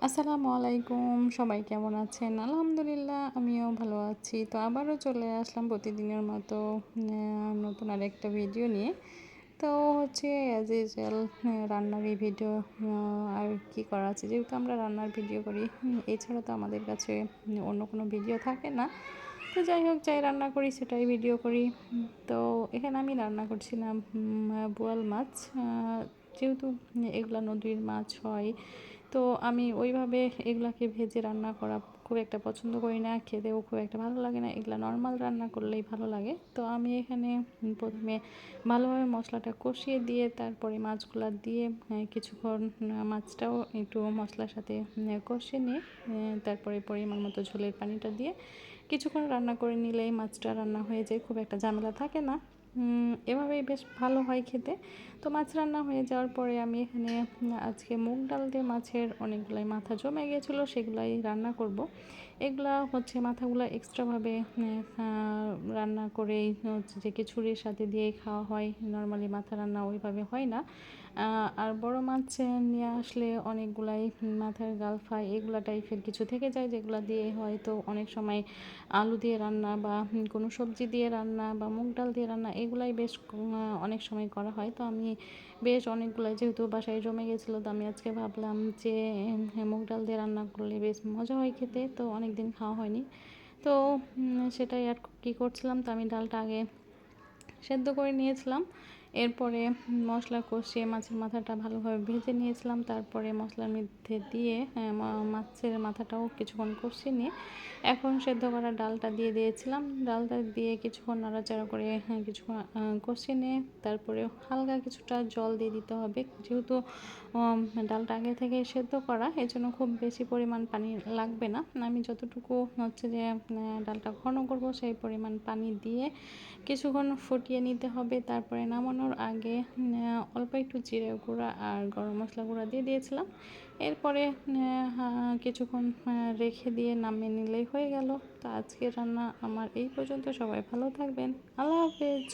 আসসালামু আলাইকুম, সবাই কেমন আছেন? আলহামদুলিল্লাহ আমিও ভালো আছি। তো আবারও চলে আসলাম প্রতিদিনের মতো নতুন আরেকটা ভিডিও নিয়ে। তো হচ্ছে অ্যাজ ইউজুয়াল রান্নার এই ভিডিও আর কি করা আছে, যেহেতু আমরা রান্নার ভিডিও করি, এছাড়া তো আমাদের কাছে অন্য কোনো ভিডিও থাকে না। তো যাই হোক, যাই রান্না করি সেটাই ভিডিও করি। তো এখানে আমি রান্না করছিলাম বোয়াল মাছ। যেহেতু এগুলা নদীর মাছ হয়, তো আমি ওইভাবে এগুলাকে ভেজে রান্না করা খুব একটা পছন্দ করি না, খেতেও খুব একটা ভালো লাগে না। এগুলা নর্মাল রান্না করলেই ভালো লাগে। তো আমি এখানে প্রথমে ভালোভাবে মশলাটা কষিয়ে দিয়ে তারপরে মাছগুলা দিয়ে কিছুক্ষণ মাছটাও একটু মশলার সাথে কষিয়ে নিয়ে তারপরে পরিমাণ মতো ঝোলের পানিটা দিয়ে কিছুক্ষণ রান্না করে নিলেই মাছটা রান্না হয়ে যায়, খুব একটা ঝামেলা থাকে না। এভাবেই বেশ ভালো হয় খেতে। তো মাছ রান্না হয়ে যাওয়ার পরে আমি এখানে আজকে মুগ ডাল দিয়ে মাছের অনেকগুলাই মাথা জমে গিয়েছিলো, সেগুলাই রান্না করব। এগুলা হচ্ছে মাথাগুলো এক্সট্রাভাবে রান্না করেই হচ্ছে যে খিচুড়ির সাথে দিয়েই খাওয়া হয়। নর্মালি মাথা রান্না ওইভাবে হয় না। আর বড় মাছ নিয়ে আসলে অনেকগুলাই মাথার গাল ফ্রাই এগুলা টাইপের কিছু থেকে যায়, যেগুলো দিয়ে হয়তো অনেক সময় আলু দিয়ে রান্না বা কোনো সবজি দিয়ে রান্না বা মুগ ডাল দিয়ে রান্না এগুলাই বেশ অনেক সময় করা হয়। তো আমি বেশ অনেকগুলাই যেহেতু বাসায় জমে গেছিলো, তো আমি আজকে ভাবলাম যে মুগ ডাল দিয়ে রান্না করলে বেশ মজা হয় খেতে, তো অনেক দিন খাওয়া হয়নি। তো সেটাই আর কি করছিলাম। তো আমি ডালটা আগে সেদ্ধ করে নিয়েছিলাম, এরপরে মশলা কষিয়ে মাছের মাথাটা ভালোভাবে ভেজে নিয়েছিলাম, তারপরে মশলার মধ্যে দিয়ে মাছের মাথাটাও কিছুক্ষণ কষিয়ে নিয়ে এখন সেদ্ধ করা ডালটা দিয়ে দিয়েছিলাম। ডালটা দিয়ে কিছুক্ষণ নাড়াচাড়া করে কিছুক্ষণ কষিয়ে নিয়ে তারপরে হালকা কিছুটা জল দিয়ে দিতে হবে, যেহেতু ডালটা আগে থেকে সেদ্ধ করা, এই জন্য খুব বেশি পরিমাণ পানি লাগবে না। আমি যতটুকু হচ্ছে যে ডালটা ঘন করব সেই পরিমাণ পানি দিয়ে কিছুক্ষণ ফুটিয়ে নিতে হবে। তারপরে নামানোর আগে অল্প একটু জিরে গুঁড়া আর গরম মশলা গুঁড়া দিয়ে দিয়েছিলাম। এরপরে কিছুক্ষণ রেখে দিয়ে নামিয়ে নিলেই হয়ে গেল। তো আজকের রান্না আমার এই পর্যন্ত। সবাই ভালো থাকবেন। আল্লাহ হাফেজ।